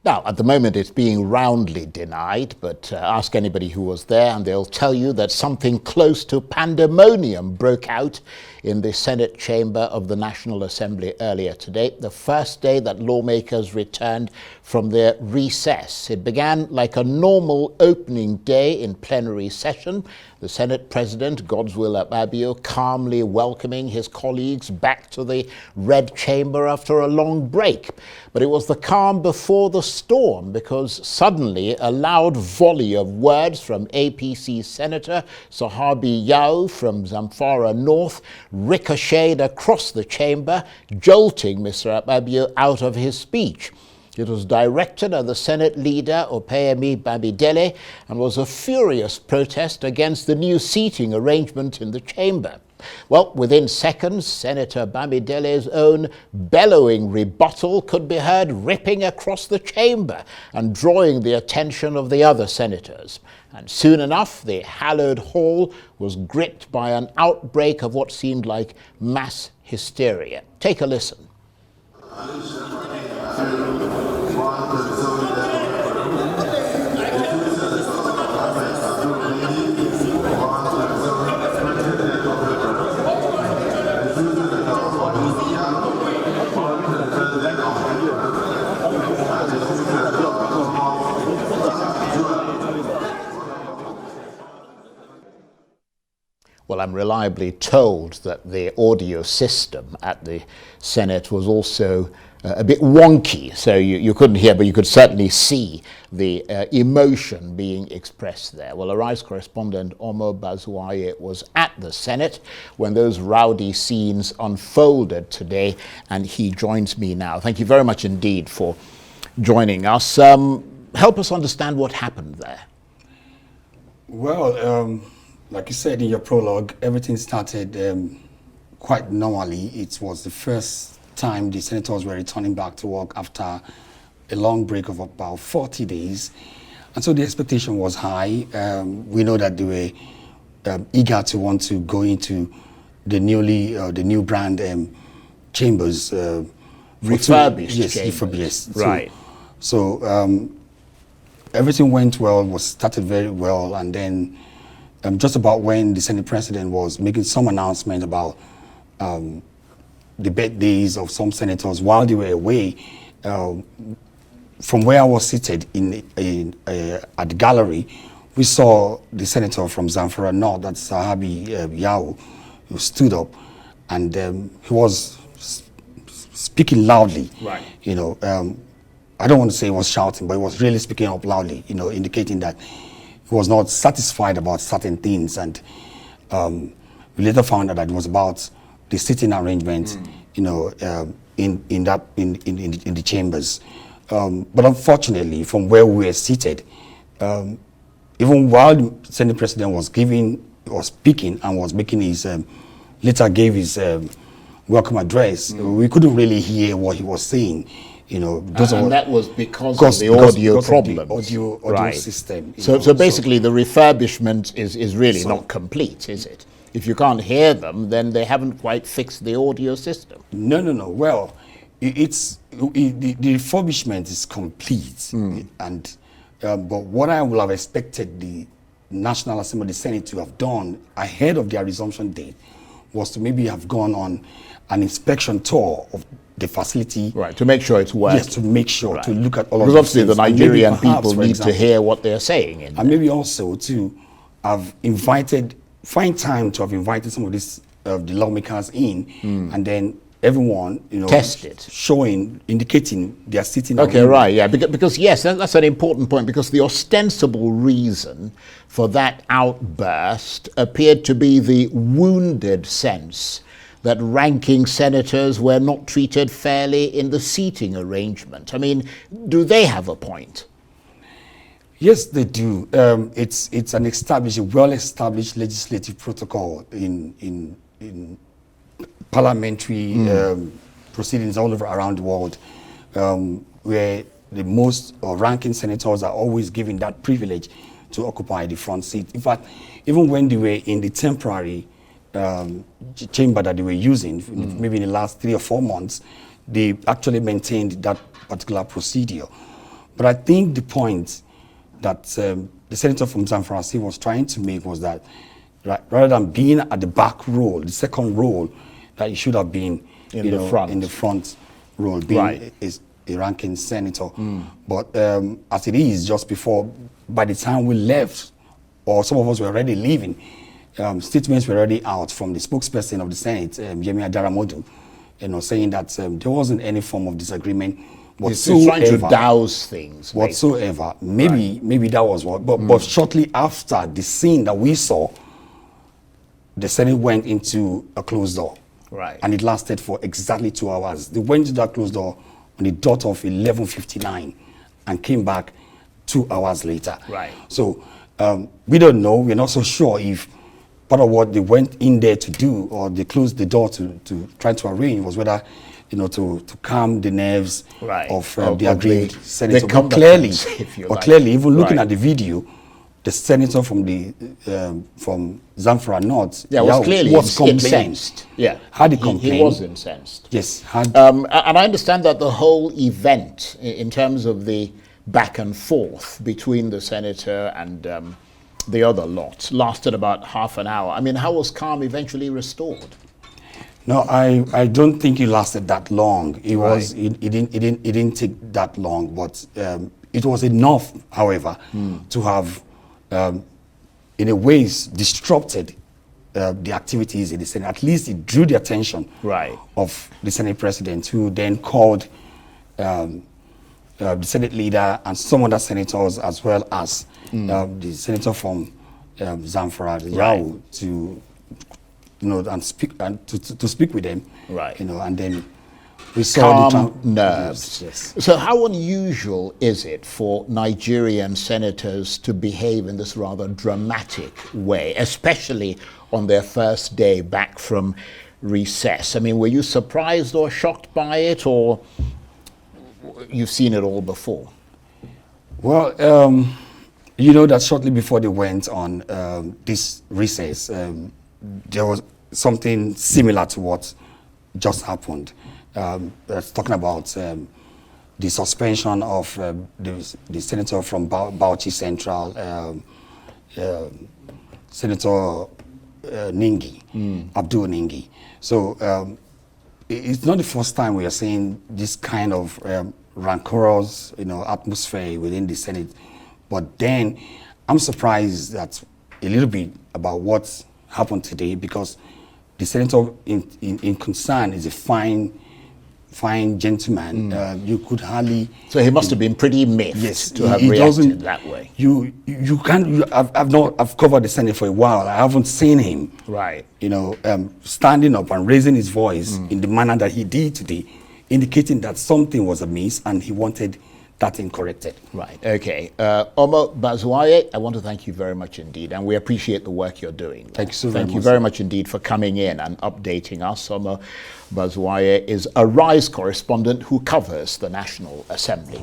Now, at the moment, it's being roundly denied, but ask anybody who was there and they'll tell you that something close to pandemonium broke out in the Senate chamber of the National Assembly earlier today, the first day that lawmakers returned from their recess. It began like a normal opening day in plenary session. The Senate President, Godswill Akpabio, calmly welcoming his colleagues back to the Red Chamber after a long break. But it was the calm before the storm, because suddenly a loud volley of words from APC Senator Sahabi Yao from Zamfara North ricocheted across the chamber, jolting Mr. Akpabio out of his speech. It was directed at the Senate leader, Opeyemi Bamidele, and was a furious protest against the new seating arrangement in the chamber. Well, within seconds, Senator Bamidele's own bellowing rebuttal could be heard ripping across the chamber and drawing the attention of the other senators. And soon enough, the hallowed hall was gripped by an outbreak of what seemed like mass hysteria. Take a listen. Well, I'm reliably told that the audio system at the Senate was also a bit wonky, so you couldn't hear, but you could certainly see the emotion being expressed there. Well, Arise correspondent Omo Bazuaya was at the Senate when those rowdy scenes unfolded today, and he joins me now. Thank you very much indeed for joining us. Help us understand what happened there. Well, like you said in your prologue, everything started quite normally. It was the first time the senators were returning back to work after a long break of about 40 days. And so the expectation was high. We know that they were eager to want to go into the new brand chambers. Refurbished yes, chambers. Refurbished. Right. So everything went well, started very well, and then just about when the Senate President was making some announcment about the birthdays of some senators while they were away, from where I was seated at the gallery, we saw the senator from Zamfara North, that's Sahabi Yao, who stood up, and he was speaking loudly. Right. You know, I don't want to say he was shouting, but he was really speaking up loudly, you know, indicating that he was not satisfied about certain things, and we later found out that it was about the seating arrangement, you know, in the chambers. But unfortunately, from where we were seated, even while the Senate President was speaking and was making his later gave his welcome address, we couldn't really hear what he was saying. You know, and that was because of the audio problems. Audio right. system. So basically the refurbishment is really not complete, is it? If you can't hear them, then they haven't quite fixed the audio system. No. Well, the refurbishment is complete. And but what I would have expected the National Assembly, the Senate, to have done ahead of their resumption date was to maybe have gone on an inspection tour of the facility. Right, to make sure it's working. Yes, to make sure, right. to look at all because of obviously things. the Nigerian Perhaps, people need to hear what they're saying. And maybe also to have find time to have invited some of these the lawmakers in, and then everyone, you know, tested, indicating they are sitting. Okay, right, yeah, because yes, that's an important point, because the ostensible reason for that outburst appeared to be the wounded sense that ranking senators were not treated fairly in the seating arrangement. I mean, do they have a point? Yes, they do. It's a well-established legislative protocol in parliamentary proceedings all over around the world, where the most ranking senators are always given that privilege to occupy the front seat. In fact, even when they were in the temporary chamber that they were using, maybe in the last 3 or 4 months, they actually maintained that particular procedure. But I think the point that the senator from Zamfara was trying to make was that rather than being at the back row, the second row, that he should have been in the front row, being a ranking senator. But as it is, just before, by the time we left, or some of us were already leaving, statements were already out from the spokesperson of the Senate, Yemi Adaramodu, saying that there wasn't any form of disagreement whatsoever. He's trying to douse things. Whatsoever. Maybe that was what. But shortly after the scene that we saw, the Senate went into a closed door. Right. And it lasted for exactly 2 hours. They went to that closed door on the dot of 11:59 and came back 2 hours later. Right. So we don't know. We're not so sure if part of what they went in there to do, or they closed the door to try to arrange, was whether to calm the nerves of the aggrieved senator. But clearly, even looking at the video, the senator from from Zamfara North, was clearly incensed. Yeah, had a complaint. He was incensed. Yes, and I understand that the whole event, in terms of the back and forth between the senator and the other lot, lasted about half an hour. I mean, how was calm eventually restored? No, I don't think it lasted that long. It was it didn't take that long, but it was enough, however, to have in a way disrupted the activities in the Senate. At least it drew the attention of the Senate president, who then called the Senate leader and some other senators, as well as the senator from Zamfara, Yao, to and speak with them, and then we saw calm nerves. Yes. So how unusual is it for Nigerian senators to behave in this rather dramatic way, especially on their first day back from recess? I mean, were you surprised or shocked by it, or you've seen it all before? Well, that shortly before they went on this recess, there was something similar to what just happened. Talking about the suspension of the senator from Bauchi Central, Senator Ningi, Abdul Ningi. So it's not the first time we are seeing this kind of rancorous, atmosphere within the Senate. But then I'm surprised that a little bit about what happened today, because the senator in concern is a fine gentleman. You could hardly. So he must have been pretty miffed to have reacted that way. You can't. I've covered the Senate for a while. I haven't seen him. Standing up and raising his voice in the manner that he did today, indicating that something was amiss and he wanted that thing corrected. Right. Okay. Omo Bazuaya, I want to thank you very much indeed, and we appreciate the work you're doing. Thank you so Thank you very much indeed for coming in and updating us. Omo Bazuaya is a RISE correspondent who covers the National Assembly.